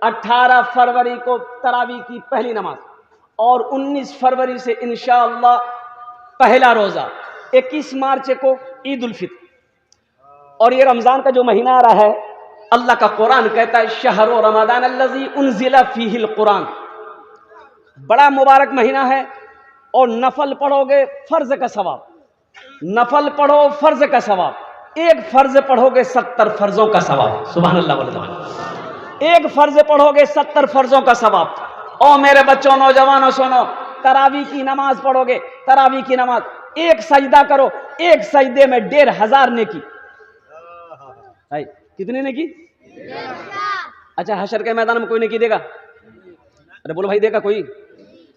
18 फरवरी को तरावी की पहली नमाज और 19 फरवरी से इंशाअल्लाह पहला रोज़ा, 21 मार्च को ईद उल फित्र। और ये रमज़ान का जो महीना आ रहा है, अल्लाह का कुरान कहता है शहरो रमज़ान अल्लज़ी उन्ज़िला फ़ीहिल कुरान, बड़ा मुबारक महीना है। और नफल पढ़ोगे फ़र्ज का सवाब, नफल पढ़ो फ़र्ज का सवाब, एक फ़र्ज पढ़ोगे 70 फ़र्जों का सवाब। सुभान अल्लाह बोले, एक फ़र्ज पढ़ोगे 70 फ़र्जों का सवाब। ओ मेरे बच्चों, नौजवानों, सुनो, तरावी की नमाज पढ़ोगे, तरावी की नमाज, एक सजदा करो, एक सजदे में 1500 नेकी। कितने नेकी? अच्छा, हशर के मैदान में कोई नेकी देगा? अरे बोलो भाई, देगा कोई?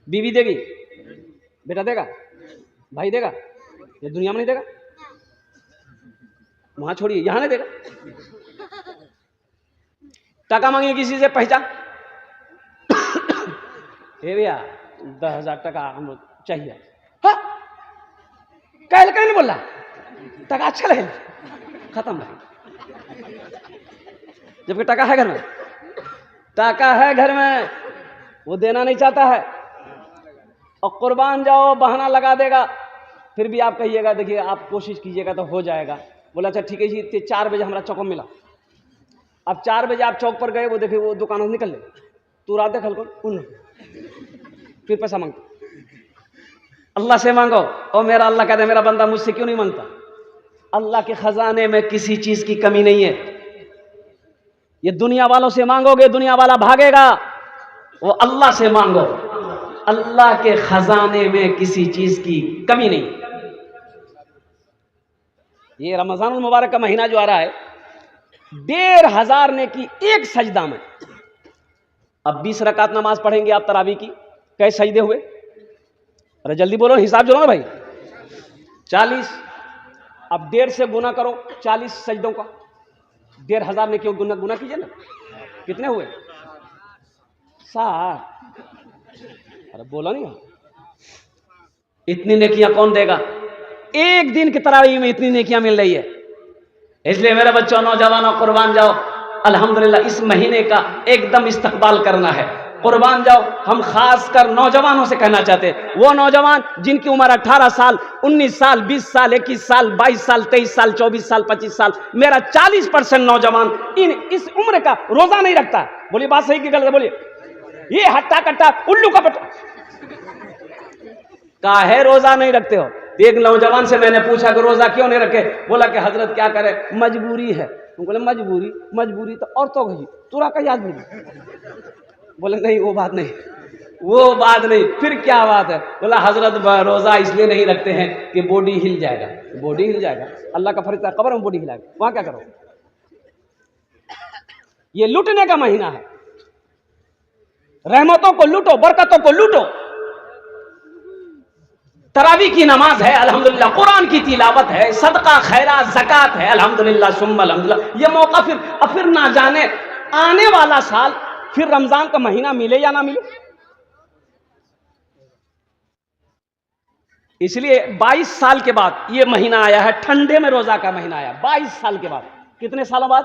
बीवी देगी? बेटा देगा? भाई देगा? ये दुनिया में नहीं देगा, वहां छोड़िए, यहां नहीं देगा। टका मांगिए किसी से, पहचान हे भैया 10,000 टका हम चाहिए। हाँ, कल नहीं बोला, टका अच्छा लगे, खत्म है। जबकि टका है घर में, टका है घर में, वो देना नहीं चाहता है। और कुर्बान जाओ, बहाना लगा देगा, फिर भी आप कहिएगा देखिए आप कोशिश कीजिएगा तो हो जाएगा। बोला अच्छा ठीक है जी, 4 बजे हमारा चौक में मिला। अब 4 बजे आप चौक पर गए, वो देखिए वो दुकानों से निकल ले, तू रात देखल को उन, फिर पैसा मांगो, अल्लाह से मांगो। और मेरा अल्लाह कहते मेरा बंदा मुझसे क्यों नहीं मांगता? अल्लाह के खजाने में किसी चीज की कमी नहीं है। ये दुनिया वालों से मांगोगे, दुनिया वाला भागेगा। वो अल्लाह से मांगो, अल्लाह के खजाने में किसी चीज की कमी नहीं। ये रमजानुल मुबारक का महीना जो आ रहा है, 1500 ने की एक सजदा में। अब 20 रकात नमाज पढ़ेंगे आप तरावी की, कैसे सजदे हुए? अरे जल्दी बोलो, हिसाब जोड़ो ना भाई। 40, अब 1.5 से गुना करो 40 सजदों का, 1500 ने क्यों गुना कीजिए ना, कितने हुए? 60। अरे बोला नहीं, इतनी नेकियां कौन देगा? एक दिन की तरावी में इतनी नेकियां मिल रही है। इसलिए मेरे बच्चों, नौजवानों, कुर्बान जाओ। अल्हम्दुलिल्लाह इस महीने का एकदम इस्तकबाल करना है, कुर्बान जाओ। हम खास कर नौजवानों से कहना चाहते हैं, वो नौजवान जिनकी उम्र 18 साल, 19 साल, 20 साल, 21 साल, 22 साल, 23 साल, 24 साल, 25 साल, मेरा 40% नौजवान इस उम्र का रोजा नहीं रखता। बोलिए बात सही की गलत? बोलिए। ये हट्टा कट्टा उल्लू का पट्टा काहे रोजा नहीं रखते हो? एक नौजवान से मैंने पूछा कि रोजा क्यों नहीं रखे? बोला कि हजरत क्या करे, मजबूरी है। बोले मजबूरी तो और तो गई तुरा का याद नहीं। बोले नहीं, वो बात नहीं, वो बात नहीं, फिर क्या बात है? बोला हजरत रोजा इसलिए नहीं रखते हैं कि बॉडी हिल जाएगा। बॉडी हिल जाएगा? अल्लाह का फरिश्ता कब्र में बॉडी हिलाएगा, वहां क्या करो? ये लूटने का महीना है, रहमतों को लूटो, बरकतों को लूटो। तरावी की नमाज है, अल्हम्दुलिल्लाह, कुरान की तिलावत है, सदका खैरात ज़कात है, अल्हम्दुलिल्लाह सुम्मा अल्हम्दुलिल्लाह। ये मौका फिर ना जाने आने वाला साल फिर रमजान का महीना मिले या ना मिले। इसलिए 22 साल के बाद ये महीना आया है, ठंडे में रोजा का महीना आया 22 साल के बाद। कितने सालों बाद?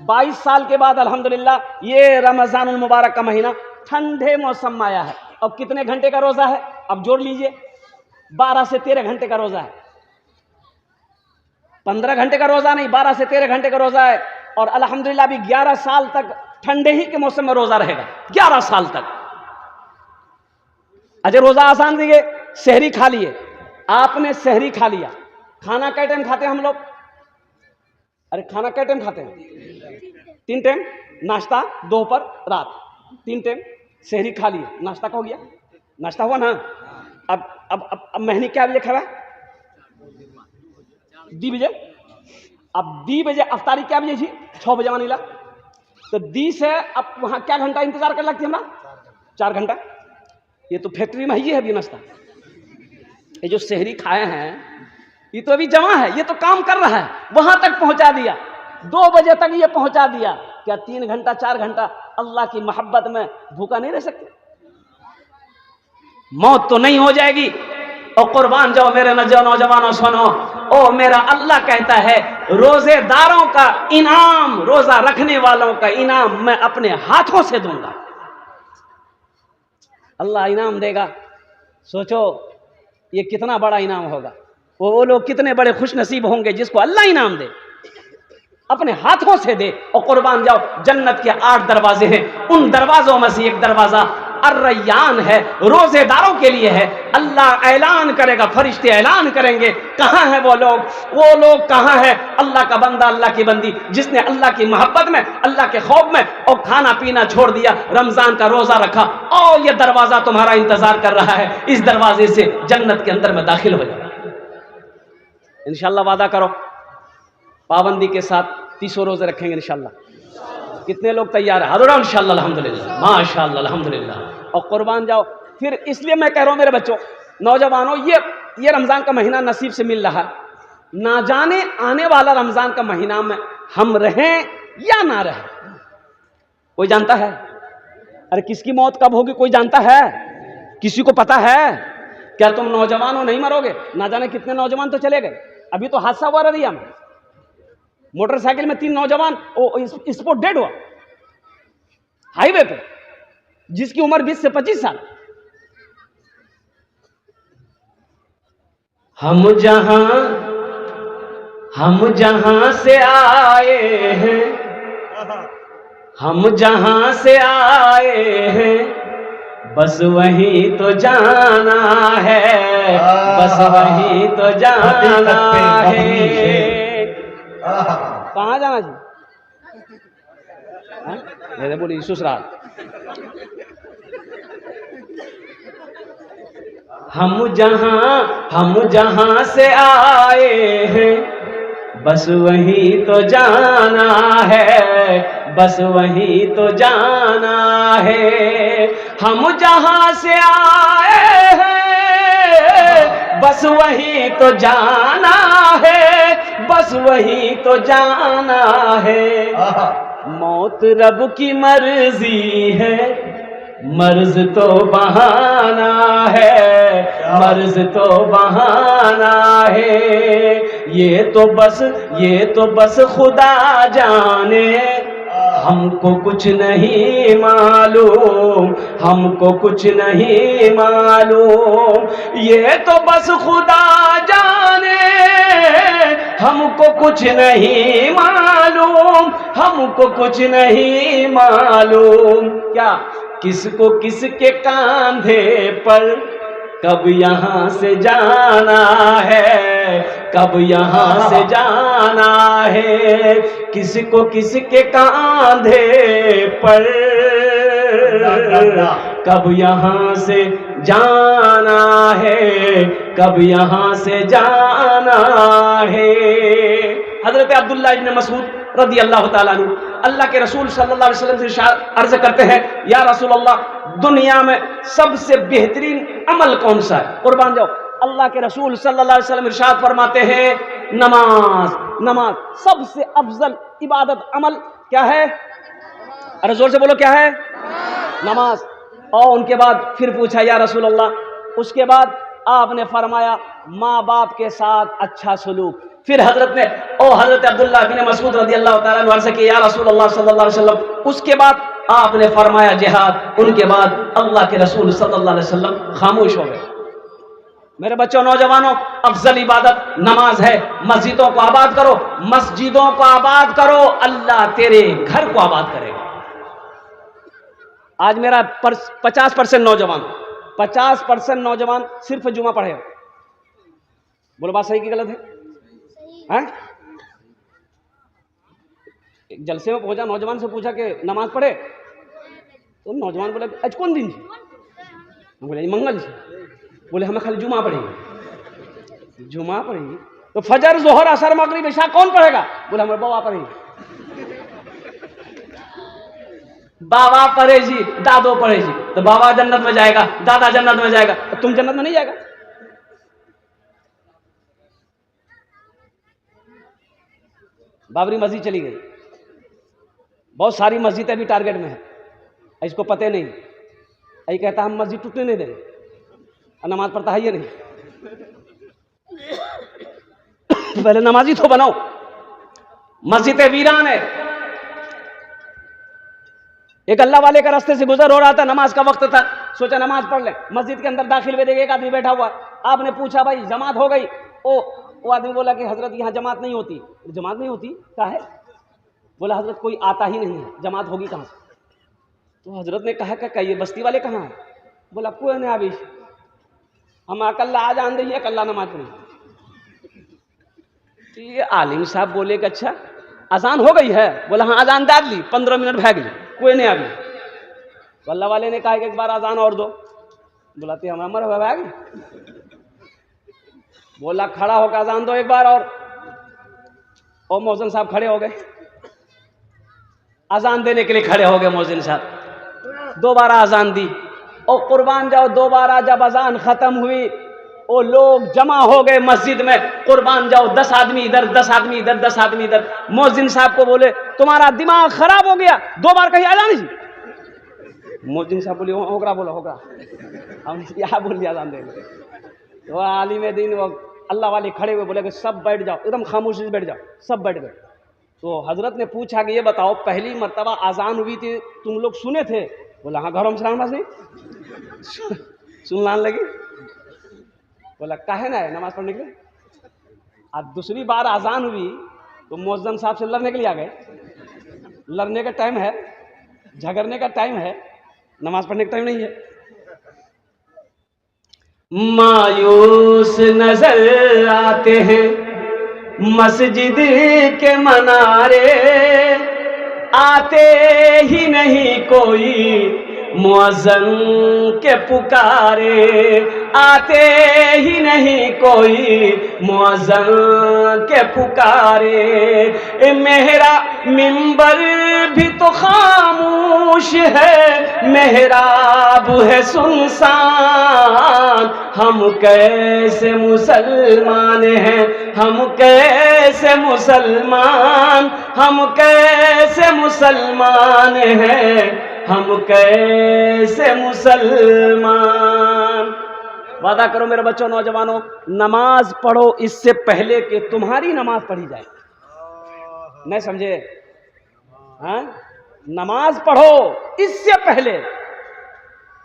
22 साल के बाद अल्हम्दुलिल्लाह ये रमजानुल मुबारक का महीना ठंडे मौसम में आया है। अब कितने घंटे का रोजा है? अब जोड़ लीजिए, 12 से 13 घंटे का रोजा है। 15 घंटे का रोजा नहीं, 12 से 13 घंटे का रोजा है। और अल्हम्दुलिल्लाह भी 11 साल तक ठंडे ही के मौसम में रोजा रहेगा, 11 साल तक। अजय रोजा आसान दिए, सहरी खा लिए, आपने सहरी खा लिया। खाना कै टाइम खाते हैं हम लोग? अरे खाना कै टाइम खाते हैं? 3 टाइम, नाश्ता, दोपहर, रात, 3 टाइम। सहरी खा लिए, नाश्ता का हो गया, नाश्ता हुआ ना। अब महीने क्या बजे खावा? 2 बजे। अब 2 बजे अफ्तारी क्या बजे थी? 6 बजे मानी ला। तो 2 से अब वहां क्या घंटा इंतजार कर लगती है हमरा? 4 घंटा। ये तो फैक्ट्री में ही है अभी नाश्ता। ये जो सहरी खाए हैं ये तो अभी जमा है, ये तो काम कर रहा है, वहां तक पहुंचा दिया, 2 बजे तक ये पहुंचा दिया। क्या 3 घंटा 4 घंटा अल्लाह की मोहब्बत में भूखा नहीं रह सकते? मौत तो नहीं हो जाएगी। और कुर्बान जाओ मेरे नौजवानों, सुनो, ओ मेरा अल्लाह कहता है रोजेदारों का इनाम, रोजा रखने वालों का इनाम मैं अपने हाथों से दूंगा। अल्लाह इनाम देगा, सोचो ये कितना बड़ा इनाम होगा। वो लोग कितने बड़े खुश नसीब होंगे जिसको अल्लाह इनाम दे, अपने हाथों से दे। और कुर्बान जाओ, जन्नत के 8 दरवाजे हैं, उन दरवाजों में से एक दरवाजा अर्रय्यान है, रोजेदारों के लिए है। अल्लाह ऐलान करेगा, फरिश्ते ऐलान करेंगे, कहां है वो लोग कहां है? अल्लाह का बंदा, अल्लाह की बंदी जिसने अल्लाह की मोहब्बत में, अल्लाह के खौफ में और खाना पीना छोड़ दिया, रमजान का रोजा रखा, और ये दरवाजा तुम्हारा इंतजार कर रहा है, इस दरवाजे से जन्नत के अंदर में दाखिल हो जाओ। इंशाअल्लाह वादा करो, पाबंदी के साथ 30 रोजे रखेंगे इंशाअल्लाह। कितने लोग तैयार है? हाजिर इंशाअल्लाह, अल्हम्दुलिल्लाह, माशाअल्लाह, अल्हम्दुलिल्लाह। और कुर्बान जाओ। फिर इसलिए मैं कह रहा हूं मेरे बच्चों, नौजवानों, ये रमजान का महीना नसीब से मिल रहा है, ना जाने आने वाला रमजान का महीना में हम रहें या ना रहें, कोई जानता है? अरे किसकी मौत कब होगी कोई जानता है? किसी को पता है? क्या तुम नौजवान हो नहीं मरोगे? ना जाने कितने नौजवान तो चले गए। अभी तो हादसा हुआ ररिया में, मोटरसाइकिल में 3 नौजवान स्पॉट डेड हुआ हाईवे पे, जिसकी उम्र 20 से 25 साल। हम जहां से आए हैं, हम जहां से आए हैं, बस वही तो जाना है, बस वही तो जाना है। कहाँ जाना जी? मेरे बोली ससुराल। हम जहां से आए हैं, बस वही तो जाना है, बस वही तो जाना है। हम जहां से आए हैं, बस वही तो जाना है, बस वही तो जाना है। मौत रब की मर्जी है, मर्ज तो बहाना है, मर्ज तो बहाना है। ये तो बस खुदा जाने, हमको कुछ नहीं मालूम, हमको कुछ नहीं मालूम। ये तो बस खुदा जाने, हमको कुछ नहीं मालूम, हमको कुछ नहीं मालूम। क्या किसको किसके कांधे पर कब यहाँ से जाना है, कब यहाँ से जाना है। किसको किसके कांधे पर कब यहाँ से जाना है, कब यहाँ से जाना है। हजरत अब्दुल्लाह इब्न मसूद रदी अल्लाह ताला अन्हु अल्लाह के रसूल सल्लल्लाहु अलैहि वसल्लम से अर्ज करते हैं, या रसूल अल्लाह, दुनिया में सबसे बेहतरीन अमल कौन सा है? कुर्बान जाओ, अल्लाह के रसूल सल्लल्लाहु अलैहि वसल्लम इरशाद फरमाते हैं, नमाज। नमाज सबसे अफजल इबादत अमल क्या है? अरे जोर से बोलो, क्या है? नमाज। और उनके बाद फिर पूछा, या रसूल अल्लाह, उसके बाद आपने फरमाया माँ बाप के साथ अच्छा सलूक। फिर हजरत अब्दुल्लाह बिन मसूद रज़ी अल्लाह तआला अन्हु अर्ज़ किया, या रसूल अल्लाह सल्लल्लाहु अलैहि वसल्लम, उसके बाद आपने फरमाया जिहाद। उनके बाद अल्लाह के रसूल सल्लल्लाहु अलैहि वसल्लम खामोश हो गए। मेरे बच्चों, नौजवानों, अफजल इबादत नमाज है। मस्जिदों को आबाद करो, मस्जिदों को आबाद करो, अल्लाह तेरे घर को आबाद करेगा। आज मेरा 50% नौजवान, 50% नौजवान सिर्फ जुमा पढ़े। बोलो बात सही की गलत है? एक जलसे में पहुंचा, नौजवान से पूछा कि नमाज पढ़े? तो नौजवान बोले आज कौन दिन जी? बोले मंगल जी। बोले हमें खाली जुमा पढ़ेगी। जुमा पढ़ेगी तो फजर जोहर असर मगरिब इशा कौन पढ़ेगा? बोले हमारे बाबा पढ़ेगी। बाबा पढ़े जी, दादो पढ़े जी, तो बाबा जन्नत में जाएगा, दादा जन्नत में जाएगा, तो तुम जन्नत में नहीं जाएगा। बाबरी मस्जिद चली गई, बहुत सारी मस्जिदें अभी टारगेट में है, इसको पते नहीं। यही कहता हम मस्जिद टूटने नहीं देंगे, नमाज पढ़ता है ये नहीं। पहले नमाजी तो बनाओ। मस्जिद वीरान है। एक अल्लाह वाले का रास्ते से गुजर हो रहा था, नमाज का वक्त था, सोचा नमाज पढ़ ले। मस्जिद के अंदर दाखिल हुए, देखे एक आदमी बैठा हुआ। आपने पूछा भाई जमात हो गई? वो आदमी बोला कि हजरत यहाँ जमात नहीं होती। जमात नहीं होती क्या है? बोला हजरत कोई आता ही नहीं है, जमात होगी कहाँ से? तो हजरत ने कहा कि ये बस्ती वाले कहाँ हैं? बोला कोई नहीं अभी, हम अकल्ला आजान रही है, अकल्ला नमाज पढ़ी। तो ये आलिम साहब बोले कि अच्छा अजान हो गई है? बोला हाँ अजान डाल ली, 15 मिनट भाग ली, कोई नहीं अभी। तो अल्लाह वाले ने कहा कि एक बार अजान और दो। बोला तो हमारा मर हुआ भाग। बोला खड़ा होकर अजान दो एक बार और मौजन साहब खड़े हो गए, अजान देने के लिए खड़े हो गए। मौजिन साहब दोबारा अजान दी और कुर्बान जाओ दोबारा जब अजान खत्म हुई वो लोग जमा हो गए मस्जिद में। कुर्बान जाओ 10 आदमी इधर, 10 आदमी इधर, 10 आदमी इधर। मौजिन साहब को बोले तुम्हारा दिमाग खराब हो गया, 2 बार कहीं अजान ही। मौजिन साहब बोले होगा, बोला होगा, हम यहाँ बोल दिया अजान देंगे। तो आलिम दीन वो अल्लाह वाले खड़े हुए, बोले कि सब बैठ जाओ, एकदम खामोशी से बैठ जाओ। सब बैठ गए। तो हजरत ने पूछा कि ये बताओ पहली मर्तबा अजान हुई थी तुम लोग सुने थे? बोला हाँ घरों में सलाम नहीं सुनलान लगी। बोला काहे ना है नमाज पढ़ने के लिए। अब दूसरी बार अजान हुई तो मौजन साहब से लड़ने के लिए आ गए। लड़ने का टाइम है, झगड़ने का टाइम है, नमाज पढ़ने का टाइम नहीं है। मायूस नजर आते हैं मस्जिद के मनारे, आते ही नहीं कोई मुअज्जिन के पुकारे, आते ही नहीं कोई मुअज्जिन के पुकारे। मेरा मिंबर भी तो खामोश है, मेहराब है सुनसान। हम कैसे मुसलमान हैं, हम कैसे मुसलमान, हम कैसे मुसलमान हैं, हम कैसे मुसलमान। वादा करो मेरे बच्चों नौजवानों, नमाज पढ़ो इससे पहले कि तुम्हारी नमाज पढ़ी जाए। नहीं समझे? हाँ, नमाज पढ़ो इससे पहले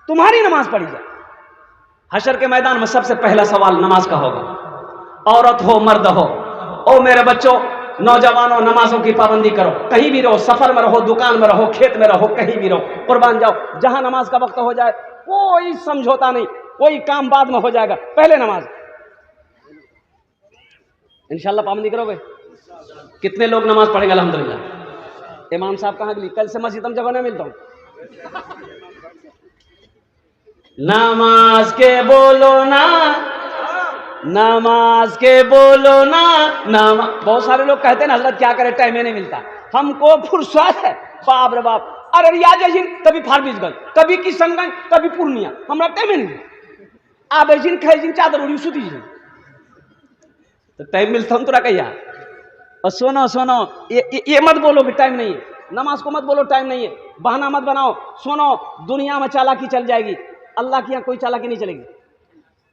तुम्हारी नमाज पढ़ी जाए। हशर के मैदान में सबसे पहला सवाल नमाज का होगा, औरत हो मर्द हो। ओ मेरे बच्चों नौजवानों, नमाजों की पाबंदी करो। कहीं भी रहो, सफर में रहो, दुकान में रहो, खेत में रहो, कहीं भी रहो, कुर्बान जाओ। जहां नमाज का वक्त हो जाए कोई समझौता नहीं, कोई काम बाद में हो जाएगा, पहले नमाज। इंशाल्लाह पाबंदी करोगे? कितने लोग नमाज पढ़ेंगे? अल्हम्दुलिल्लाह। इमाम साहब कहाँ गए? कल से मस्जिद में जगह नहीं मिलता हूँ। नमाज के बोलो ना, नमाज के बोलो ना, बहुत सारे लोग कहते हैं ना हजरत क्या करे टाइम नहीं मिलता। हमको फुर्सत है, बाप रे बाप। अरे रियाज कभी फारबिसगंज, कभी किशनगंज, कभी पूर्णिया, हमारा टाइम नहीं। आप खैजिन चादर उड़ी सुती तो टाइम मिलता हम तोरा कहिया। और सुनो सुनो, ये मत बोलो कि टाइम नहीं है। नमाज को मत बोलो टाइम नहीं है, बहाना मत बनाओ। सुनो, दुनिया में चालाकी चल जाएगी, अल्लाह के यहाँ कोई चालाकी नहीं चलेगी।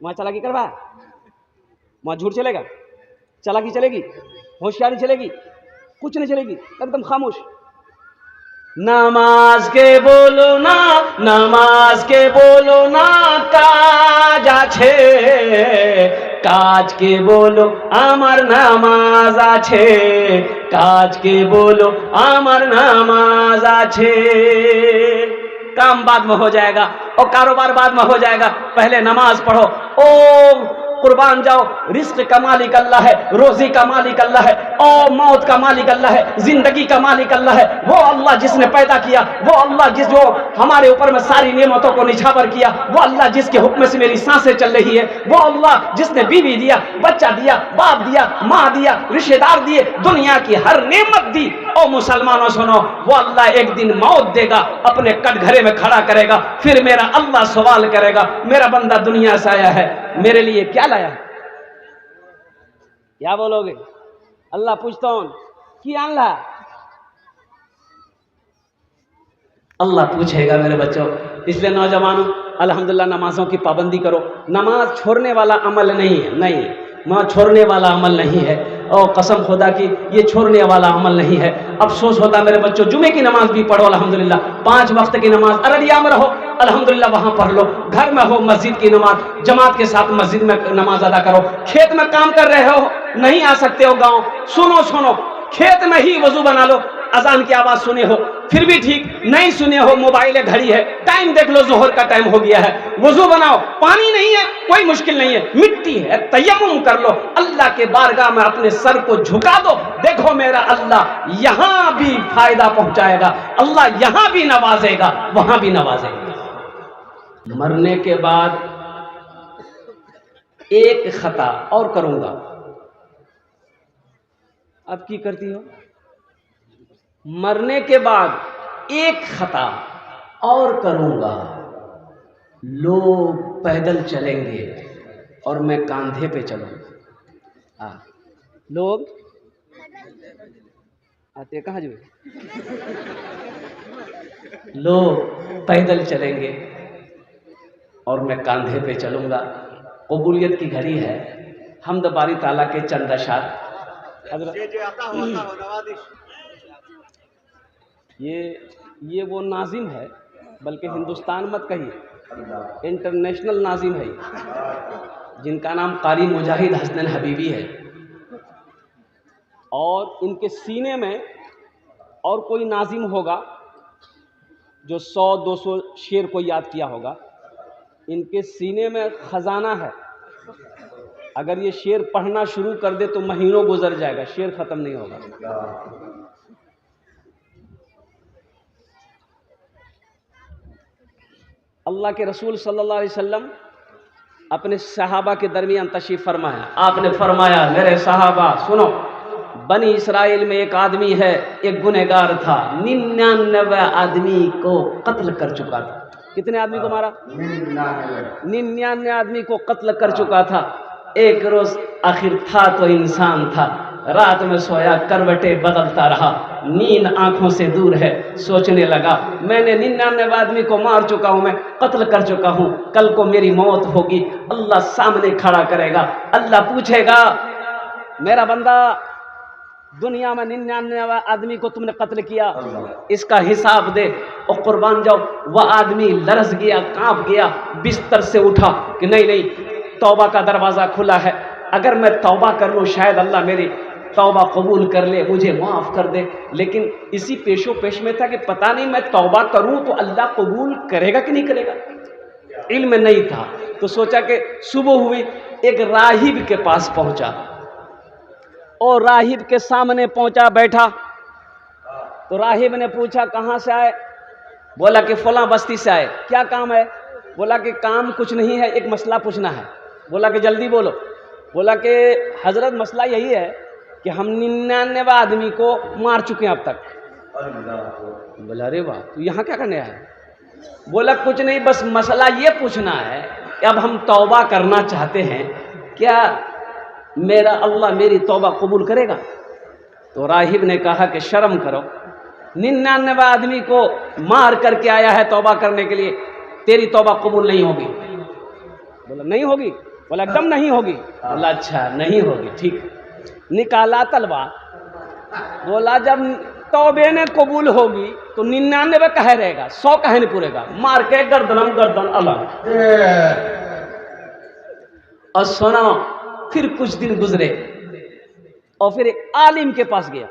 वहां चालाकी करवा, वहां झूठ चलेगा, चालाकी चलेगी, होशियारी चलेगी, कुछ नहीं चलेगी, एकदम खामोश। नमाज के बोलो ना, नमाज के बोलो ना, काज आछे, काज के बोलो आमार नामाज आछे, काज के बोलो आमार नामाज आछे। काम बाद में हो जाएगा और कारोबार बाद में हो जाएगा, पहले नमाज पढ़ो। ओ कुर्बान जाओ, रिस्क का मालिक अल्लाह है, रोजी का मालिक अल्लाह है, और मौत का मालिक अल्लाह है, जिंदगी का मालिक अल्लाह है। वो अल्लाह जिसने पैदा किया, वो अल्लाह जो हमारे ऊपर में सारी नेमतों को निछावर किया, वो अल्लाह जिसके हुक्म से मेरी सांसें चल रही है, वो अल्लाह जिसने बीवी दिया, बच्चा दिया, बाप दिया, माँ दिया, रिश्तेदार दिए, दुनिया की हर नेमत दी। ओ मुसलमानों सुनो, वो अल्लाह एक दिन मौत देगा, अपने कटघरे में खड़ा करेगा, फिर मेरा अल्लाह सवाल करेगा, मेरा बंदा दुनिया से आया है, मेरे लिए क्या लाया? क्या बोलोगे? अल्लाह पूछता हूं कि अल्लाह, अल्लाह पूछेगा मेरे बच्चों। इसलिए नौजवानों अल्हम्दुलिल्लाह नमाजों की पाबंदी करो। नमाज छोड़ने वाला अमल नहीं है, नहीं, नमाज छोड़ने वाला अमल नहीं है। और कसम खुदा की ये छोड़ने वाला अमल नहीं है। अफसोस होता मेरे बच्चों, जुमे की नमाज भी पढ़ो अल्हम्दुलिल्लाह, 5 वक्त की नमाज अररिया में रहो अल्हम्दुलिल्लाह वहां पढ़ लो, घर में हो मस्जिद की नमाज जमात के साथ मस्जिद में नमाज अदा करो। खेत में काम कर रहे हो, नहीं आ सकते हो गाँव, सुनो खेत में ही वजू बना लो, अजान की आवाज सुने हो फिर भी ठीक, नहीं सुने हो मोबाइल है घड़ी है, टाइम देख लो जोहर का टाइम हो गया है, वजू बनाओ, पानी नहीं है कोई मुश्किल नहीं है, मिट्टी है तयम्मुम कर लो, अल्लाह के बारगाह में अपने सर को झुका दो, देखो मेरा अल्लाह यहां भी फायदा पहुंचाएगा, अल्लाह यहां भी नवाजेगा वहां भी नवाजेगा। मरने के बाद एक खता और करूंगा, अब की करती हो, मरने के बाद एक खता और करूंगा, लोग पैदल चलेंगे और मैं कांधे पे चलूंगा। लोग आते कहाँ जो लोग पैदल चलेंगे और मैं कांधे पे चलूंगा। कबूलियत की घड़ी है, हमद बारी ताला के चंद अशार ये वो नाजिम है, बल्कि हिंदुस्तान मत कहिए, इंटरनेशनल नाजिम है, जिनका नाम कारी मुजाहिद हसन हबीबी है। और इनके सीने में और कोई नाजिम होगा जो 100-200 शेर को याद किया होगा, इनके सीने में खजाना है, अगर ये शेर पढ़ना शुरू कर दे तो महीनों गुजर जाएगा, शेर खत्म नहीं होगा। अल्लाह के रसूल सल्लल्लाहु अलैहि वसल्लम अपने सहाबा के दरमियान तशरीफ फरमाया, आपने फरमाया मेरे सहाबा सुनो, बनी इसराइल में एक आदमी है, एक गुनहगार था, 99 आदमी को कत्ल कर चुका था। कितने आदमी को मारा? 99 आदमी को कत्ल कर चुका था। एक रोज आखिर था तो इंसान था, रात में सोया करवटे बदलता रहा, नींद आंखों से दूर है, सोचने लगा मैंने 99 आदमी को मार चुका हूं, मैं कत्ल कर चुका हूं, कल को मेरी मौत होगी, अल्लाह सामने खड़ा करेगा, अल्लाह पूछेगा मेरा बंदा दुनिया में 99 आदमी को तुमने कत्ल किया, इसका हिसाब दे। और कुर्बान जाओ, वह आदमी लरस गया, कांप गया, बिस्तर से उठा कि नहीं तौबा का दरवाज़ा खुला है, अगर मैं तौबा कर लूँ शायद अल्लाह मेरी तौबा कबूल कर ले, मुझे माफ़ कर दे। लेकिन इसी पेशो पेश में था कि पता नहीं मैं तौबा करूँ तो अल्लाह कबूल करेगा कि नहीं करेगा, इल्म नहीं था। तो सोचा कि सुबह हुई, एक राहिब के पास पहुँचा और राहिब के सामने पहुँचा, बैठा तो राहिब ने पूछा कहाँ से आए? बोला कि फलां बस्ती से आए। क्या काम है? बोला कि काम कुछ नहीं है, एक मसला पूछना है। बोला कि जल्दी बोलो। बोला कि हजरत मसला यही है कि हम 99 आदमी को मार चुके हैं अब तक। बोला अरे वाह, तो यहाँ क्या करने आया? बोला कुछ नहीं, बस मसला ये पूछना है कि अब हम तौबा करना चाहते हैं, क्या मेरा अल्लाह मेरी तौबा कबूल करेगा? तो राहिब ने कहा कि शर्म करो, 99 आदमी को मार करके आया है तौबा करने के लिए, तेरी तौबा कबूल नहीं होगी। बोला नहीं होगी? बोला एकदम नहीं होगी। बोला अच्छा नहीं होगी, ठीक। निकाला तलवार, बोला जब तौबे ने कबूल होगी तो 99 कहे रहेगा, 100 कहे नहीं पूरेगा, मार के गर्दन अलग। और सुनो, फिर कुछ दिन गुजरे और फिर एक आलिम के पास गया,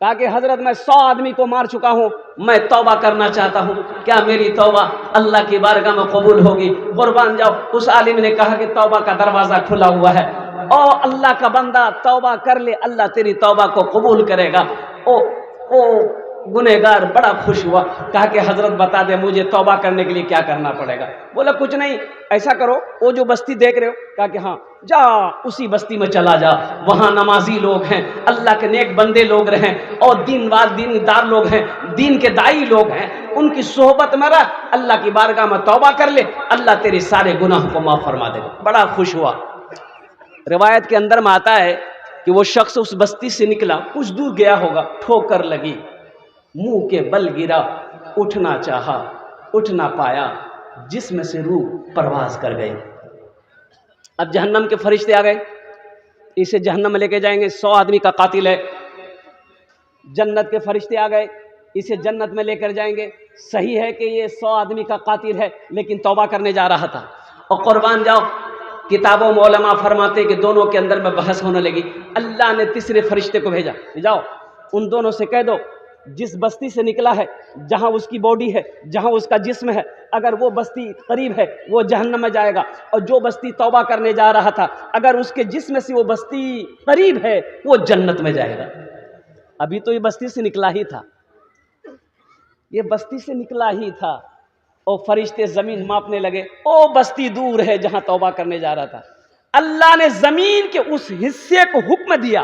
कहा कि हजरत मैं 100 आदमी को मार चुका हूं, मैं तौबा करना चाहता हूं, क्या मेरी तौबा अल्लाह की बारगाह में कबूल होगी? कुर्बान जाओ। उस आलिम ने कहा कि तौबा का दरवाजा खुला हुआ है, ओ अल्लाह का बंदा तौबा कर ले, अल्लाह तेरी तौबा को कबूल करेगा। ओ गुनहगार बड़ा खुश हुआ, कहा कि हजरत बता दे मुझे तौबा करने के लिए क्या करना पड़ेगा? बोला कुछ नहीं, ऐसा करो, वो जो बस्ती देख रहे हो, कहा कि हाँ जा उसी बस्ती में चला जा, वहाँ नमाजी लोग हैं, अल्लाह के नेक बंदे लोग रहें और दीनदार लोग हैं, दीन के दाई लोग हैं, उनकी सोहबत में रह, अल्लाह की बारगाह में तौबा कर ले, अल्लाह तेरे सारे गुनाह को माफ फरमा देगा। बड़ा खुश हुआ। रिवायत के अंदर में आता है कि वो शख्स उस बस्ती से निकला, कुछ दूर गया होगा, ठोकर लगी, मुंह के बल गिरा, उठना चाहा, उठ ना पाया, जिस्म से रूह परवाज कर गई। अब जहन्नम के फरिश्ते आ गए, इसे जहन्नम में लेके जाएंगे, 100 आदमी का कातिल है। जन्नत के फरिश्ते आ गए, इसे जन्नत में लेकर जाएंगे। सही है कि ये 100 आदमी का कातिल है, लेकिन तौबा करने जा रहा था। और कुर्बान जाओ, किताबों में उलमा फरमाते कि दोनों के अंदर में बहस होने लगी। अल्लाह ने तीसरे फरिश्ते को भेजा, जाओ उन दोनों से कह दो, जिस बस्ती से निकला है, जहां उसकी बॉडी है, जहां उसका जिस्म है, अगर वो बस्ती करीब है वो जहन्नम में जाएगा, और जो बस्ती तौबा करने जा रहा था, अगर उसके जिस्म से वो बस्ती करीब है वो जन्नत में जाएगा। अभी तो ये बस्ती से निकला ही था, ये बस्ती से निकला ही था। और फरिश्ते जमीन मापने लगे, ओ बस्ती दूर है जहां तौबा करने जा रहा था। अल्लाह ने जमीन के उस हिस्से को हुक्म दिया,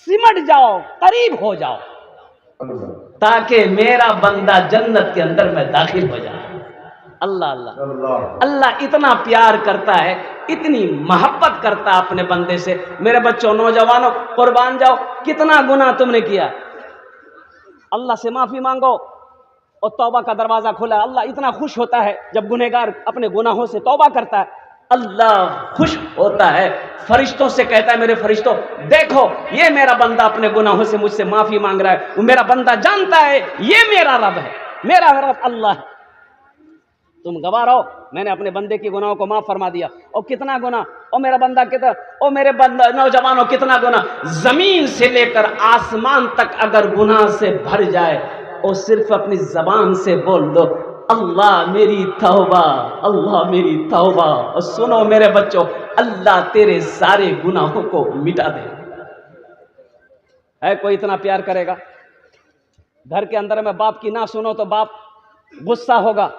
सिमट जाओ, करीब हो जाओ, ताकि मेरा बंदा जन्नत के अंदर में दाखिल हो जाए। अल्लाह अल्लाह अल्लाह इतना प्यार करता है, इतनी मोहब्बत करता है अपने बंदे से। मेरे बच्चों, नौजवानों, कुर्बान जाओ, कितना गुनाह तुमने किया, अल्लाह से माफी मांगो और तौबा का दरवाजा खुला। अल्लाह इतना खुश होता है जब गुनहगार अपने गुनाहों से तौबा करता है, अल्लाह खुश होता है, फरिश्तों से कहता है, मेरे फरिश्तों देखो, ये मेरा बंदा अपने गुनाहों से मुझसे माफी मांग रहा है। वो मेरा बंदा जानता है ये मेरा रब है, मेरा रब अल्लाह है। तुम गवाह रहो, मैंने अपने बंदे के गुनाहों को माफ फरमा दिया। और कितना गुनाह, और मेरा बंदा कितना, और मेरे बंदा, नौजवानों कितना गुनाह, जमीन से लेकर आसमान तक अगर गुनाह से भर जाए और सिर्फ अपनी जबान से बोल दो, अल्लाह मेरी तौबा, अल्लाह मेरी तौबा। और सुनो मेरे बच्चों, अल्लाह तेरे सारे गुनाहों को मिटा दे। है कोई इतना प्यार करेगा? घर के अंदर में बाप की ना सुनो तो बाप गुस्सा होगा,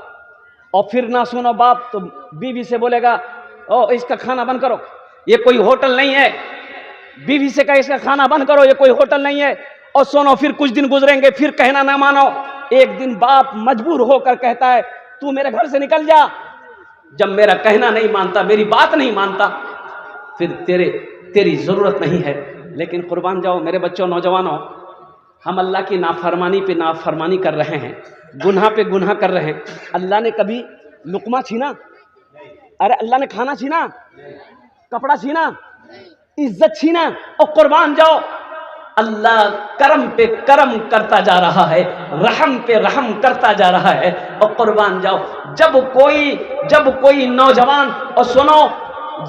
और फिर ना सुनो बाप तो बीवी से बोलेगा, ओ इसका खाना बंद करो, ये कोई होटल नहीं है। बीवी से कहे इसका खाना बंद करो, ये कोई होटल नहीं है। और सुनो, फिर कुछ दिन गुजरेंगे, फिर कहना ना मानो, एक दिन बाप मजबूर होकर कहता है, तू मेरे घर से निकल जा। जब मेरा कहना नहीं मानता, मेरी बात नहीं मानता, फिर तेरी जरूरत नहीं है। लेकिन कुर्बान जाओ मेरे बच्चों, नौजवानों, हम अल्लाह की नाफरमानी पे नाफरमानी कर रहे हैं, गुनाह पे गुनाह कर रहे हैं। अल्लाह ने कभी लुकमा छीना? अरे अल्लाह ने खाना छीना, कपड़ा छीना, इज्जत छीना? और कुर्बान जाओ, अल्लाह करम पे करम करता जा रहा है, रहम पे रहम करता जा रहा है। और कुर्बान जाओ, जब कोई नौजवान, और सुनो,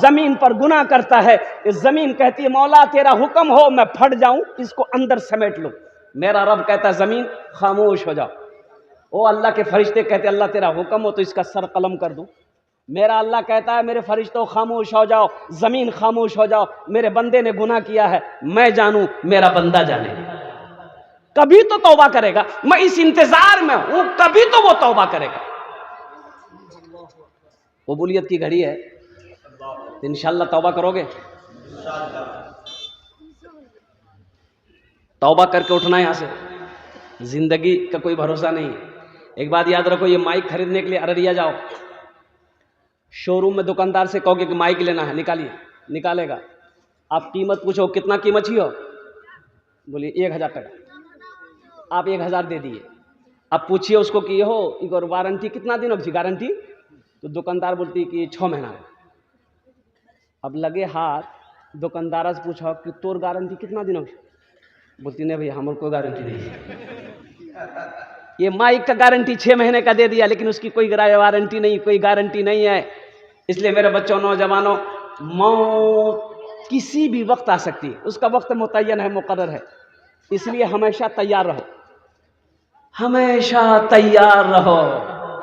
जमीन पर गुनाह करता है, इस जमीन कहती है, मौला तेरा हुक्म हो मैं फट जाऊं, इसको अंदर समेट लो। मेरा रब कहता है, जमीन खामोश हो जाओ। ओ अल्लाह के फरिश्ते कहते, अल्लाह तेरा हुक्म हो तो इसका सर कलम कर दूं। मेरा अल्लाह कहता है, मेरे फरिश्तों खामोश हो जाओ, जमीन खामोश हो जाओ, मेरे बंदे ने गुनाह किया है, मैं जानूं, मेरा बंदा जाने। कभी तो तौबा करेगा, मैं इस इंतजार में हूं, कभी तो वो तौबा करेगा। कबूलियत की घड़ी है, इंशाअल्लाह तौबा करोगे, तौबा करके उठना यहां से। जिंदगी का कोई भरोसा नहीं है। एक बात याद रखो, ये माइक खरीदने के लिए अररिया जाओ, शोरूम में दुकानदार से कहोगे कि माइक लेना है, निकालिए, निकालेगा। आप कीमत पूछो, कितना कीमत चाहिए हो, बोलिए 1000 टका, आप 1000 दे दिए। अब पूछिए उसको कि हो एक वारंटी कितना दिन होगी, गारंटी? तो दुकानदार बोलती है कि 6 महीना। अब लगे हाथ, दुकानदार से पूछो कि तोर गारंटी कितना दिन होगी, बोलती नहीं भैया हमारे कोई गारंटी नहीं है। ये माइक का गारंटी 6 महीने का दे दिया, लेकिन उसकी कोई वारंटी नहीं, कोई गारंटी नहीं है। इसलिए मेरे बच्चों, नौजवानों, मौत किसी भी वक्त आ सकती है, उसका वक्त मुतय्यन है, मुकर्रर है। इसलिए हमेशा तैयार रहो, हमेशा तैयार रहो,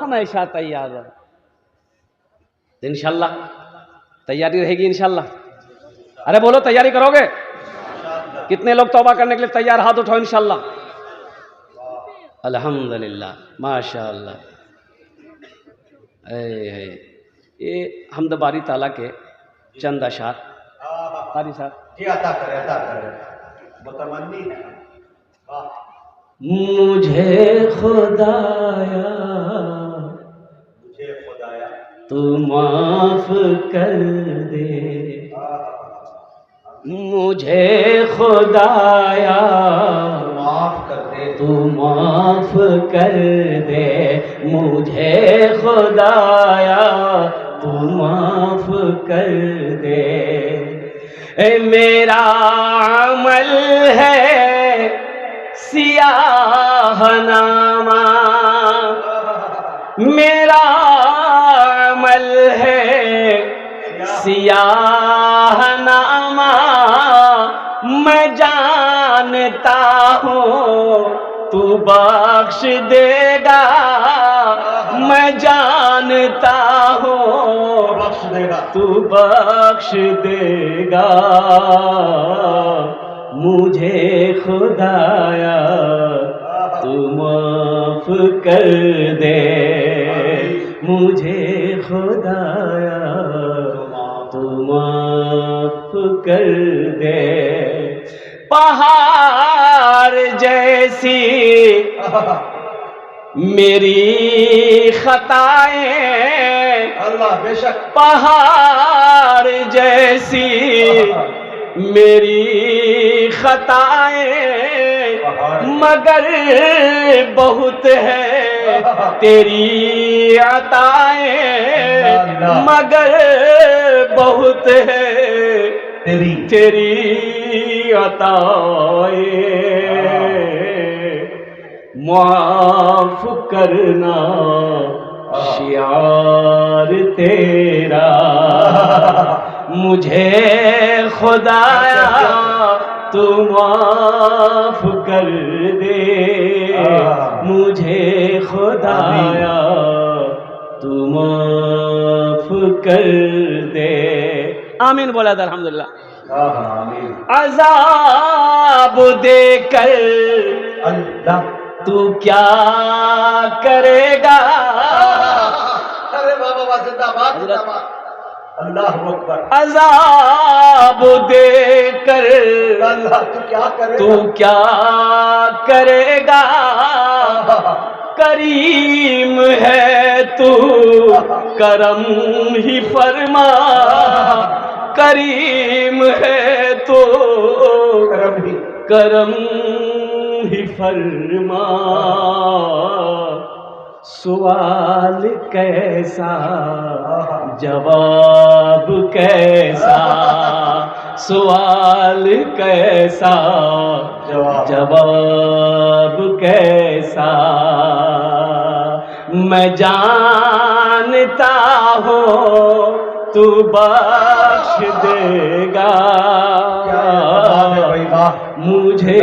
हमेशा तैयार रहो। इंशाअल्लाह तैयारी रहेगी इंशाअल्लाह। अरे बोलो, तैयारी करोगे? कितने लोग तौबा करने के लिए तैयार? हाथ उठाओ इंशाअल्लाह। अल्हम्दुलिल्लाह, माशाअल्लाह। ये हमद बारी ताला के चंद अशार बारी साहब मुझे खुदाया तू माफ कर दे, मुझे खुदाया माफ कर दे, तू माफ कर दे, मुझे खुदाया तू माफ कर दे। मेरा अमल है सियाहनामा, मेरा अमल है सियाहनामा, मैं जानता हूँ तू बख्श देगा, मैं जानता हूँ बख्श देगा, तू बख्श देगा मुझे खुदाया, तू माफ कर दे मुझे खुदाया, तू माफ कर दे। पहाड़ जैसी मेरी खताएं, अल्लाह बेशक पहाड़ जैसी मेरी खताएं, मगर बहुत है तेरी अताएं, मगर बहुत है तेरी अताएं, माफ करना शियार तेरा, मुझे खुदाया तू माफ कर दे, मुझे खुदाया तू माफ कर दे। आमीन बोला था अल्हम्दुलिल्लाह। आमीन। अज़ाब देकर अल्लाह तू क्या करेगा, अरे बाबा जिंदाबाद जिंदाबाद, अल्लाह अकबर। अज़ाब देकर अल्लाह तू क्या करेगा, तू क्या करेगा, करीम है तू करम ही फरमा, करीम है तू करम ही फरमा। सवाल कैसा जवाब कैसा, सवाल कैसा जवाब कैसा, मैं जानता हूँ तू बख्श देगा मुझे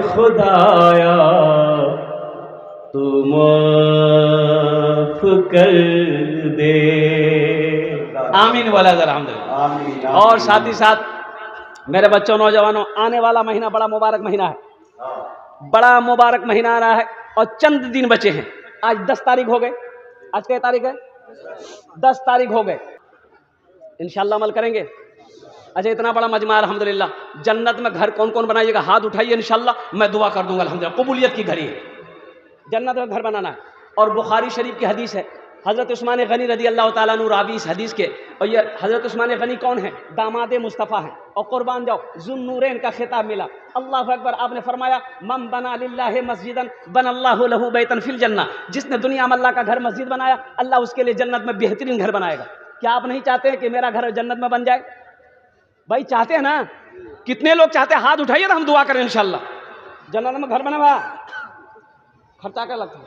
खुदाया, तू माफ कर दे। आमीन वाला अल्हम्दुलिल्लाह। और साथ ही साथ मेरे बच्चों नौजवानों, आने वाला महीना बड़ा मुबारक महीना है, बड़ा मुबारक महीना आ रहा है और चंद दिन बचे हैं। आज 10 तारीख हो गए, आज क्या तारीख है? 10 तारीख हो गए। इंशाल्लाह अमल करेंगे। अच्छा, इतना बड़ा मजमा अल्हम्दुलिल्लाह, जन्नत में घर कौन कौन बनाइएगा हाथ उठाइए, इंशाल्लाह मैं दुआ कर दूंगा। अल्हम्दुलिल्लाह कबूलियत की घड़ी है, जन्नत में घर बनाना है। और बुखारी शरीफ की हदीस है, हज़रत उस्मान गनी रदी अल्लाह ताला अन्हु रावी इस हदीस के। और ये हज़रत उस्मान गनी कौन है? दामाद मुस्तफ़ा हैं। और कुर्बान जाओ, ज़ुन्नूरैन का खिताब मिला। अल्लाह अकबर। आपने फरमाया मन बना लिल्लाहि मस्जिदन बनल्लाहु लहू बैतन फिल जन्नह, जिसने दुनिया में अल्लाह का घर मस्जिद बनाया, अल्लाह उसके लिए जन्नत में बेहतरीन घर बनाएगा। क्या आप नहीं चाहते हैं कि मेरा घर जन्नत में बन जाए? भाई चाहते हैं ना? कितने लोग चाहते हैं? हाथ उठाइए ना, हम दुआ करें इंशाल्लाह जन्नत में घर बनेगा। खर्चा क्या लगता है?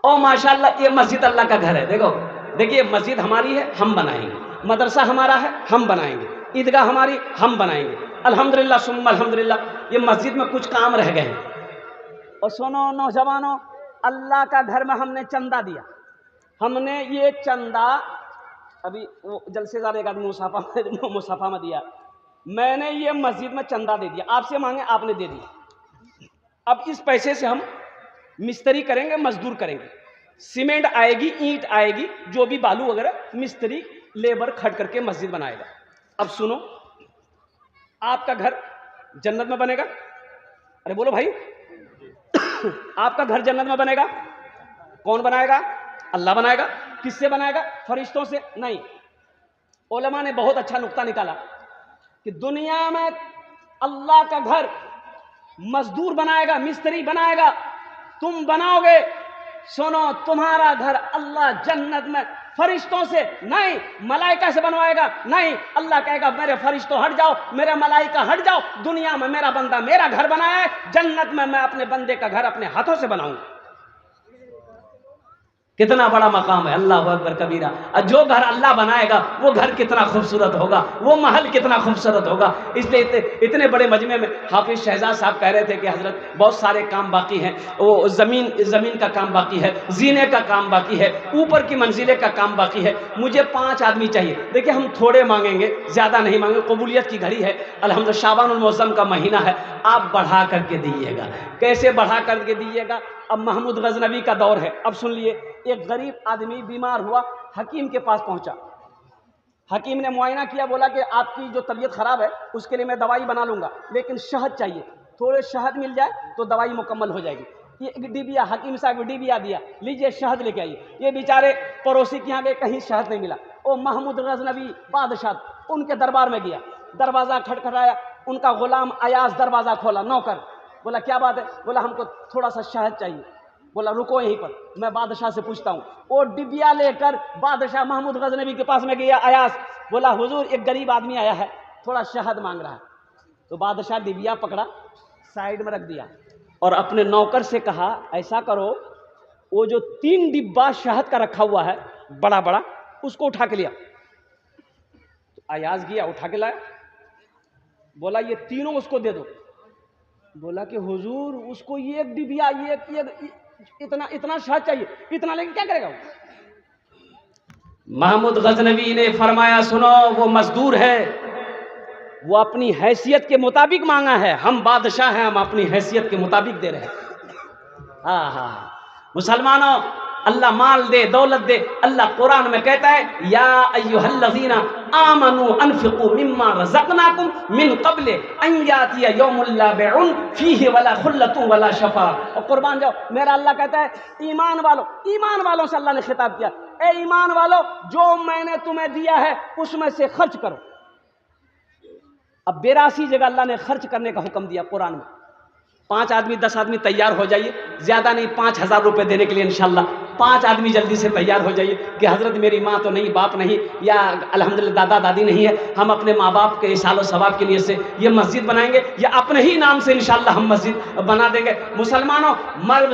ओ माशाल्लाह, ये मस्जिद अल्लाह का घर है। देखो देखिए, मस्जिद हमारी है, हम बनाएंगे। मदरसा हमारा है, हम बनाएंगे। ईदगाह हमारी, हम बनाएंगे। अल्हम्दुलिल्लाह सुम्मा अल्हम्दुलिल्लाह। ये मस्जिद में कुछ काम रह गए हैं। और सुनो नौजवानों, अल्लाह का घर में हमने चंदा दिया। हमने ये चंदा अभी वो जलसेदार एक आदमी मुसाफा में दिया। मैंने ये मस्जिद में चंदा दे दिया। आपसे मांगे, आपने दे दिया। अब इस पैसे से हम मिस्त्री करेंगे, मजदूर करेंगे, सीमेंट आएगी, ईंट आएगी, जो भी बालू वगैरह, मिस्त्री लेबर खट करके मस्जिद बनाएगा। अब सुनो, आपका घर जन्नत में बनेगा। अरे बोलो भाई आपका घर जन्नत में बनेगा। कौन बनाएगा? अल्लाह बनाएगा। किससे बनाएगा? फरिश्तों से नहीं। उलमा ने बहुत अच्छा नुक्ता निकाला कि दुनिया में अल्लाह का घर मजदूर बनाएगा, मिस्त्री बनाएगा, तुम बनाओगे। सुनो, तुम्हारा घर अल्लाह जन्नत में फरिश्तों से नहीं, मलाइका से बनवाएगा नहीं। अल्लाह कहेगा मेरे फरिश्तों हट जाओ, मेरे मलाइका हट जाओ, दुनिया में मेरा बंदा मेरा घर बनाया है, जन्नत में मैं अपने बंदे का घर अपने हाथों से बनाऊंगा। कितना बड़ा मकाम है, अल्लाह अकबर कबीरा। और जो घर अल्लाह बनाएगा वो घर कितना खूबसूरत होगा, वो महल कितना खूबसूरत होगा। इसलिए इतने बड़े मजमे में हाफिज शहजाद साहब कह रहे थे कि हजरत बहुत सारे काम बाकी हैं, वो ज़मीन का काम बाकी है, जीने का काम बाकी है, ऊपर की मंजिले का काम बाकी है, मुझे 5 आदमी चाहिए। देखिए हम थोड़े मांगेंगे, ज़्यादा नहीं मांगेंगे, कबूलियत की घड़ी है, अल्हम्दुलिल्लाह शाबानुल मौसम का महीना है, आप बढ़ा करके दीजिएगा। कैसे बढ़ा करके दीजिएगा? अब महमूद गजनवी का दौर है। अब सुन लिए, एक गरीब आदमी बीमार हुआ, हकीम के पास पहुंचा। हकीम ने मुआयना किया, बोला कि आपकी जो तबीयत खराब है उसके लिए मैं दवाई बना लूंगा, लेकिन शहद चाहिए, थोड़े शहद मिल जाए तो दवाई मुकम्मल हो जाएगी। ये एक डिबिया, हकीम साहब डिबिया दिया, लीजिए शहद लेके आइए। ये बेचारे पड़ोसी के यहाँ गए, कहीं शहद नहीं मिला। ओ महमूद गजनवी बादशाह उनके दरबार में गया, दरवाज़ा खटखटाया, उनका गुलाम अयाज दरवाज़ा खोला, नौकर। बोला क्या बात है? बोला हमको थोड़ा सा शहद चाहिए। बोला रुको यहीं पर, मैं बादशाह से पूछता हूँ। वो डिबिया लेकर बादशाह महमूद गजनवी के पास में गया। अयास बोला हुजूर एक गरीब आदमी आया है, थोड़ा शहद मांग रहा है। तो बादशाह डिबिया पकड़ा, साइड में रख दिया और अपने नौकर से कहा ऐसा करो, वो जो 3 डिब्बा शहद का रखा हुआ है बड़ा बड़ा, उसको उठा के लिया। तो अयास गया, उठा के लाया। बोला ये तीनों उसको दे दो। बोला कि हुजूर उसको ये एक डिबिया, ये इतना शहद चाहिए, इतना लेके क्या करेगा वो? महमूद गजनवी ने फरमाया सुनो, वो मजदूर है, वो अपनी हैसियत के मुताबिक मांगा है, हम बादशाह हैं, हम अपनी हैसियत के मुताबिक दे रहे हैं। हाँ मुसलमानों, अल्लाह माल दे, दौलत दे। अल्लाह कुरान में कहता है या अय्युहल्लज़ीना आमनू अनफिकू मिम्मा रज़क़नाकुम मिन क़ब्ल अन यातिया यौमुल ला बैउन फीहि वला खुल्लतुन वला शफा। और कुर्बान जाओ, मेरा अल्लाह कहता है ईमान वालों से अल्लाह ने खिताब किया, ए ईमान वालों जो मैंने तुम्हें दिया है उसमें से खर्च करो। अब 82 जगह अल्लाह ने खर्च करने का हुक्म दिया कुरान में। 5 आदमी 10 आदमी तैयार हो जाइए, ज़्यादा नहीं 5000 रुपये देने के लिए इंशाल्लाह। 5 आदमी जल्दी से तैयार हो जाइए कि हज़रत मेरी माँ तो नहीं, बाप नहीं, या अल्हम्दुलिल्लाह दादा दादी नहीं है, हम अपने माँ बाप के इसालो सवाब के लिए से ये मस्जिद बनाएंगे, या अपने ही नाम से इंशाल्लाह हम मस्जिद बना देंगे। मुसलमानों,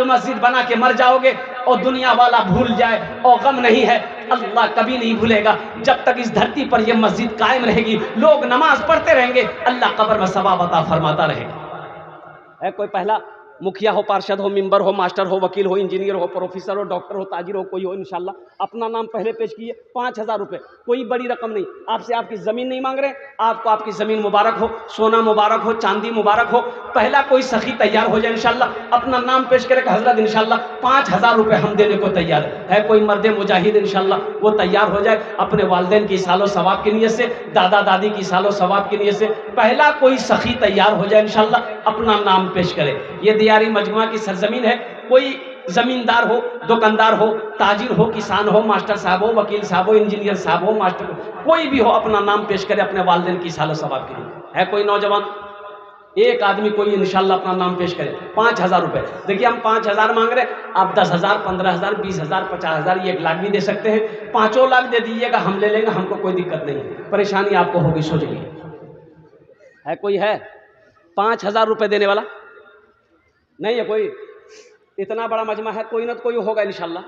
मस्जिद बना के मर जाओगे और दुनिया वाला भूल जाए और गम नहीं है, अल्लाह कभी नहीं भूलेगा। जब तक इस धरती पर यह मस्जिद कायम रहेगी, लोग नमाज पढ़ते रहेंगे, अल्लाह कब्र में सवाब अता फरमाता रहेगा। है कोई पहला मुखिया हो, पार्षद हो, मेंबर हो, मास्टर हो, वकील हो, इंजीनियर हो, प्रोफेसर हो, डॉक्टर हो, ताजिर हो, कोई हो, इंशाल्लाह अपना नाम पहले पेश किए। 5000 रुपये, कोई बड़ी रकम नहीं। आपसे आपकी ज़मीन नहीं मांग रहे, आपको आपकी ज़मीन मुबारक हो, सोना मुबारक हो, चांदी मुबारक हो। पहला कोई सखी तैयार हो जाए इंशाल्लाह, अपना नाम पेश करे कि हजरत इंशाल्लाह 5000 रुपये हम देने को तैयार है। कोई मर्द मुजाहिद इंशाल्लाह वो तैयार हो जाए अपने वालिदैन की सालो सवाब की नीयत से, दादा दादी की सालो सवाब की नीयत से। पहला कोई सखी तैयार हो जाए इंशाल्लाह, अपना नाम पेश करे। ये दियारी मजमुआ की सरजमीन है। कोई जमींदार हो, दुकानदार हो, ताजिर हो, किसान हो, मास्टर साहब हो, वकील साहब हो, इंजीनियर साहब हो, मास्टर कोई भी हो, अपना नाम पेश करे अपने वालिदैन की सालो सवाब के लिए। है कोई नौजवान, एक आदमी कोई इंशाल्लाह अपना नाम पेश करे। 5000 रुपये, देखिए हम 5000 मांग रहे हैं, आप 10,000, 15,000, 20,000, 50,000, 1 लाख भी दे सकते हैं। 5 लाख दे दीजिएगा, हम ले लेंगे, हमको कोई दिक्कत नहीं है। परेशानी आपको होगी, सोचिए। है कोई है 5000 रुपये देने वाला? नहीं है कोई? इतना बड़ा मजमा है, कोई ना कोई होगा इंशाल्लाह,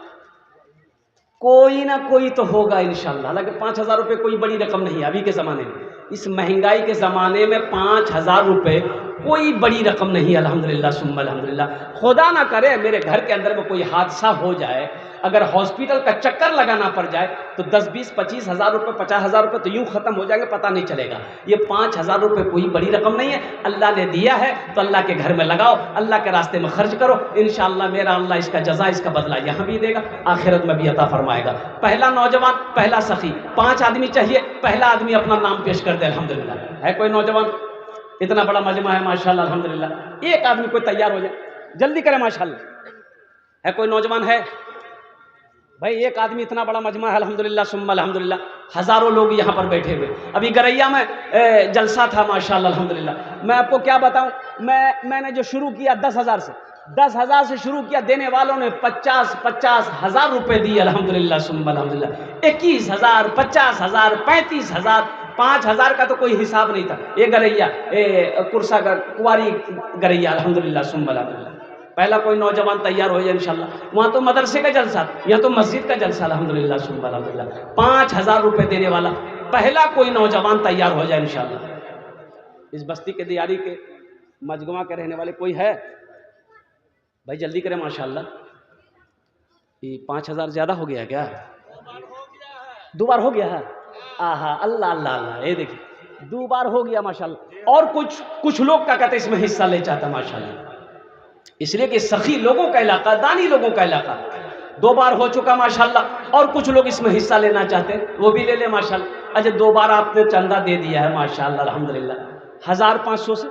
कोई ना कोई तो होगा इंशाल्लाह। हालांकि 5000 रुपये कोई बड़ी रकम नहीं है अभी के ज़माने में, इस महंगाई के ज़माने में 5000 रुपये कोई बड़ी रकम नहीं है। अल्हम्दुलिल्लाह सुम्मा अल्हम्दुलिल्लाह। खुदा ना करे मेरे घर के अंदर में कोई हादसा हो जाए, अगर हॉस्पिटल का चक्कर लगाना पड़ जाए तो 10, 20, 25,000 रुपये, 50,000 रुपये तो यूँ ख़त्म हो जाएंगे, पता नहीं चलेगा। ये 5000 रुपये कोई बड़ी रकम नहीं है। अल्लाह ने दिया है तो अल्लाह के घर में लगाओ, अल्लाह के रास्ते में खर्च करो। इंशाअल्लाह मेरा अल्लाह इसका जज़ा, इसका बदला यहाँ भी देगा, आखिरत में भी अता फरमाएगा। पहला नौजवान, पहला सखी, 5 आदमी चाहिए, पहला आदमी अपना नाम पेश कर दे। अल्हम्दुलिल्लाह। है कोई नौजवान? इतना बड़ा मजमा है माशाल्लाह अल्हम्दुलिल्लाह। एक आदमी कोई तैयार हो जाए, जल्दी करें माशाल्लाह। है कोई नौजवान? है भाई, एक आदमी, इतना बड़ा मजमा है अल्हम्दुलिल्लाह सुम्मा अल्हम्दुलिल्लाह। हज़ारों लोग यहाँ पर बैठे हुए। अभी गरैया में जलसा था माशाल्लाह अल्हम्दुलिल्लाह। मैं आपको क्या बताऊँ, मैंने जो शुरू किया 10,000 से, 10,000 से शुरू किया, देने वालों ने 50,000 रुपए दिए अल्हम्दुलिल्लाह सुम्मा अल्हम्दुलिल्लाह। 21,000, 50,000, 35,000, 5,000 का तो कोई हिसाब नहीं था। ये गरैया, कुर्सा का कुंवारी गरैया अल्हम्दुलिल्लाह सुम्मा अल्हम्दुलिल्लाह। पहला कोई नौजवान तैयार हो जाए इंशाल्लाह। वहाँ तो मदरसे का जलसा, यहाँ तो मस्जिद का जलसा अल्हम्दुलिल्लाह सुम्मा अल्हम्दुलिल्लाह। 5,000 रुपए देने वाला पहला कोई नौजवान तैयार हो जाए इंशाल्लाह। इस बस्ती के दियारी के मजगुमा के रहने वाले कोई है भाई? जल्दी करें माशाल्लाह। ये 5,000 ज़्यादा हो गया क्या? 2 बार हो गया है। आहा, अल्लाह अल्लाह अल्लाह, ये देखिए 2 बार हो गया माशाल्लाह। और कुछ लोग क्या कहते इसमें हिस्सा ले चाहता माशाल्लाह, इसलिए कि सखी लोगों का इलाका, दानी लोगों का इलाका। 2 बार हो चुका माशाल्लाह। और कुछ लोग इसमें हिस्सा लेना चाहते हैं, वो भी ले ले माशाल्लाह। अच्छा, 2 बार आपने चंदा दे दिया है माशाल्लाह अल्हम्दुलिल्लाह। 1,500 से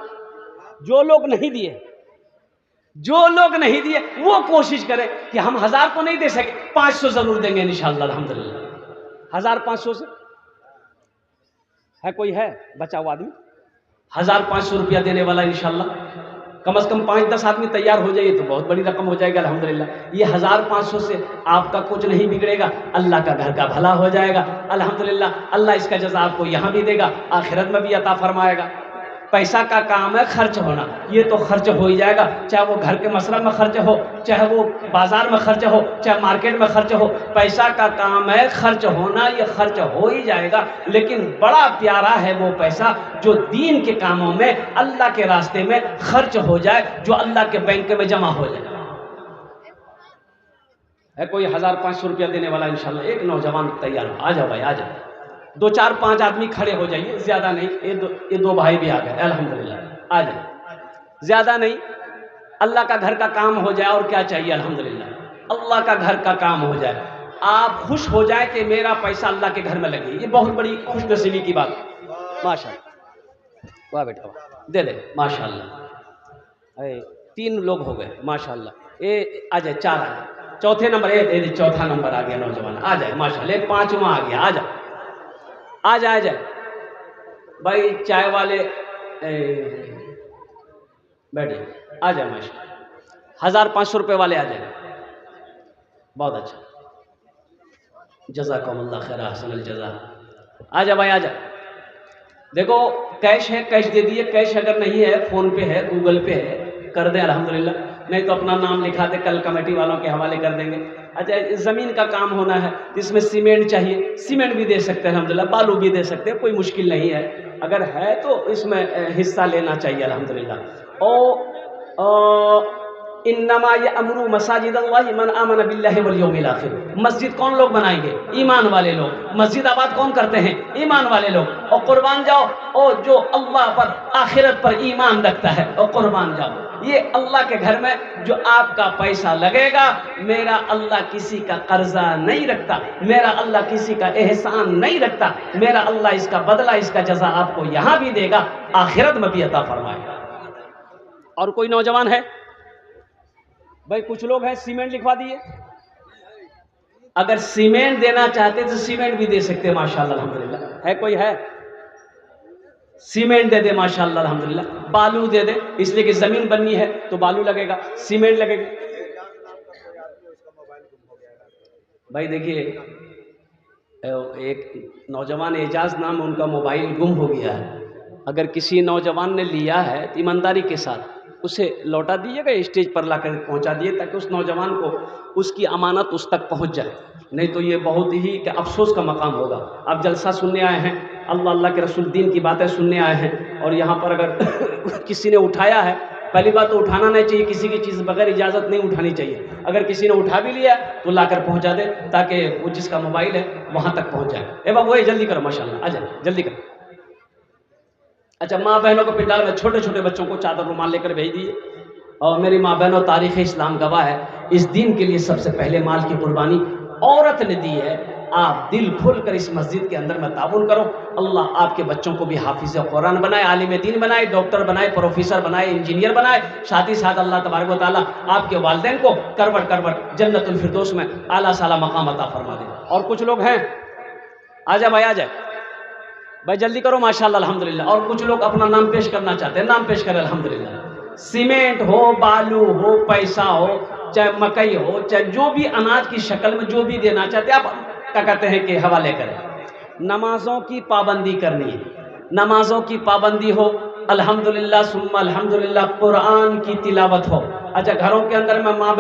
जो लोग नहीं दिए वो कोशिश करें कि हम 1,000 तो नहीं दे सके, 500 जरूर देंगे इंशाअल्लाह अल्हम्दुलिल्लाह। 1,500 से है कोई है बचा हुआ आदमी? 1,500 रुपया देने वाला इंशाअल्लाह। कम से कम 5-10 आदमी तैयार हो जाइए तो बहुत बड़ी रकम हो जाएगी अल्हम्दुलिल्लाह। ये 1,500 से आपका कुछ नहीं बिगड़ेगा, अल्लाह का घर का भला हो जाएगा अल्हम्दुलिल्लाह। अल्लाह इसका जज़ा आपको यहाँ भी देगा, आखिरत में भी अता फरमाएगा। पैसा का काम है खर्च होना, ये तो खर्च हो ही जाएगा, चाहे वो घर के मसला में खर्च हो, चाहे वो बाजार में खर्च हो, चाहे मार्केट में खर्च हो। पैसा का काम है खर्च होना, ये खर्च हो ही जाएगा। लेकिन बड़ा प्यारा है वो पैसा जो दीन के कामों में, अल्लाह के रास्ते में खर्च हो जाए, जो अल्लाह के बैंक में जमा हो जाए। है कोई 1,500 रुपया देने वाला इंशाल्लाह? एक नौजवान तैयार हो, आ जाओ भाई आ जाओ। 2, 4, 5 आदमी खड़े हो जाइए, ज्यादा नहीं। ये दो भाई भी आ गए अल्हम्दुलिल्लाह, आ जाए। ज्यादा नहीं, अल्लाह का घर का काम हो जाए, और क्या चाहिए अल्हम्दुलिल्लाह। अल्लाह का घर का काम हो जाए, आप खुश हो जाए कि मेरा पैसा अल्लाह के घर में लगे, ये बहुत बड़ी खुशनसीबी की बात। माशाअल्लाह, वाह बेटा वाह, दे दे माशाअल्लाह। 3 लोग हो गए माशाअल्लाह। ये आ जाए, 4 आ जाए। चौथे नंबर, ये चौथा नंबर आ गया नौजवान, आ जाए माशाअल्लाह। 5वां आ गया, आ जाए आ जाए भाई। चाय वाले बैठिए, आ जाए माशाअल्लाह। 1,500 रुपये वाले आ जाए, बहुत अच्छा, जज़ाकुमुल्लाह खैर, अहसनुल जज़ा। आ जा भाई आ जा। देखो कैश है, कैश दे दिए। कैश अगर नहीं है, फ़ोन पे है, गूगल पे है, कर दे अल्हम्दुलिल्लाह। नहीं तो अपना नाम लिखा दे, कल कमेटी वालों के हवाले कर देंगे। अच्छा, ज़मीन का काम होना है, इसमें सीमेंट चाहिए, सीमेंट भी दे सकते हैं अल्हम्दुलिल्लाह, बालू भी दे सकते हैं, कोई मुश्किल नहीं है। अगर है तो इसमें हिस्सा लेना चाहिए अल्हम्दुलिल्लाह। और इन्नमा यअमुरु मसाजिदल्लाहि मन आमन बिल्लाहि वल यौमिल आखिर। मस्जिद कौन लोग बनाएंगे? ईमान वाले लोग। मस्जिद आबाद कौन करते हैं? ईमान वाले लोग। और कुर्बान जाओ, और जो अल्लाह पर, आखिरत पर ईमान रखता है, और कुर्बान जाओ। ये अल्लाह के घर में जो आपका पैसा लगेगा, मेरा अल्लाह किसी का कर्जा नहीं रखता, मेरा अल्लाह किसी का एहसान नहीं रखता, मेरा अल्लाह इसका बदला, इसका जज़ा आपको यहाँ भी देगा, आखिरत में भी अता फरमाएगा। और कोई नौजवान है भाई? कुछ लोग हैं सीमेंट लिखवा दिए, अगर सीमेंट देना चाहते तो सीमेंट भी दे सकते हैं माशाअल्लाह अल्हम्दुलिल्लाह। है कोई है? सीमेंट दे दे माशाअल्लाह अल्हम्दुलिल्लाह। बालू दे दे, इसलिए कि जमीन बननी है तो बालू लगेगा, सीमेंट लगेगा। भाई देखिए, एक नौजवान एजाज नाम, उनका मोबाइल गुम हो गया है। अगर किसी नौजवान ने लिया है तो ईमानदारी के साथ उसे लौटा दीजिएगा, स्टेज पर लाकर पहुंचा दिए, ताकि उस नौजवान को उसकी अमानत उस तक पहुंच जाए। नहीं तो ये बहुत ही अफसोस का मकाम होगा। आप जलसा सुनने आए हैं, अल्लाह के रसूल दीन की बातें सुनने आए हैं, और यहाँ पर अगर किसी ने उठाया है, पहली बात तो उठाना नहीं चाहिए, किसी की चीज़ बगैर इजाज़त नहीं उठानी चाहिए। अगर किसी ने उठा भी लिया तो लाकर पहुँचा दे, ताकि वो जिसका मोबाइल है वहाँ तक पहुँच जाए। ए बाबू वही जल्दी करो माशाल्लाह, आ जाए जल्दी करो। अच्छा, माँ बहनों को पिटार में छोटे छोटे बच्चों को चादर रुमाल लेकर भेज दिए। और मेरी माँ बहनों, तारीख़ इस्लाम गवाह है, इस दिन के लिए सबसे पहले माल की कुर्बानी औरत ने दी है। आप दिल खोल कर इस मस्जिद के अंदर में ताउन करो। अल्लाह आपके बच्चों को भी हाफिज़ कुरान बनाए, आलिम दीन बनाए, डॉक्टर बनाए, प्रोफेसर बनाए, इंजीनियर बनाए। साथ ही साथ अल्लाह तबारक व तआला आपके वालिदैन को करवट करवट जन्नतुल फिरदौस में आला साला मकाम अता फरमा दे। और कुछ लोग हैं, आ जाए भाई आ जाए भाई, जल्दी करो माशाअल्लाह अल्हम्दुलिल्लाह। और कुछ लोग अपना नाम पेश करना चाहते हैं, नाम पेश करें अल्हम्दुलिल्लाह। सीमेंट हो, बालू हो, पैसा हो, चाहे मकई हो, चाहे जो भी अनाज की शक्ल में जो भी देना चाहते आप क्या कहते हैं कि हवाले करें। नमाजों की पाबंदी करनी है, नमाजों की पाबंदी हो, अल्हम्दुलिल्लाह सुम्मा अल्हम्दुलिल्लाह, कुरान की तिलावत हो। अच्छा, घरों के अंदर में माँ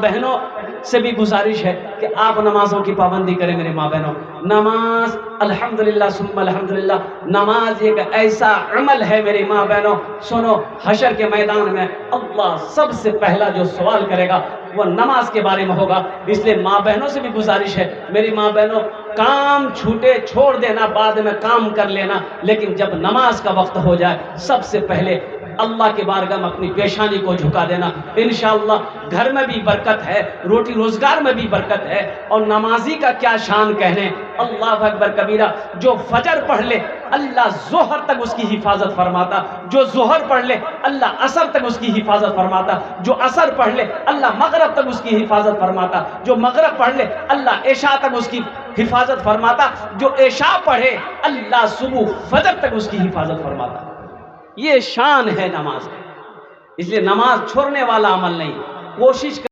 बहनों से भी गुजारिश है कि आप नमाजों की पाबंदी करें। मेरे माँ बहनों, नमाज अल्हम्दुलिल्लाह सुम्मा अल्हम्दुलिल्लाह, नमाज एक ऐसा अमल है मेरी माँ बहनों, सुनो, हशर के मैदान में अल्लाह सबसे पहला जो सवाल करेगा वो नमाज के बारे में होगा। इसलिए माँ बहनों से भी गुजारिश है, मेरी माँ बहनों, काम छूटे छोड़ देना, बाद में काम कर लेना, लेकिन जब नमाज का वक्त हो जाए सबसे पहले अल्लाह के बारगाह में अपनी पेशानी को झुका देना। इंशाअल्लाह घर में भी बरकत है, रोटी रोजगार में भी बरकत है। और नमाजी का क्या शान कहने, अल्लाह अकबर कबीरा। जो फजर पढ़ ले अल्लाह जोहर तक उसकी हिफाजत फरमाता, जो जोहर पढ़ ले अल्लाह असर तक उसकी हिफाजत फरमाता, जो असर पढ़ ले अल्लाह मगरब तक उसकी हिफाजत फरमाता, जो मगरब पढ़ ले अल्लाह इशा तक उसकी हिफाजत फरमाता, जो इशा पढ़े अल्लाह सुबह फजर तक उसकी हिफाजत फरमाता। ये शान है नमाज। इसलिए नमाज छोड़ने वाला अमल नहीं, कोशिश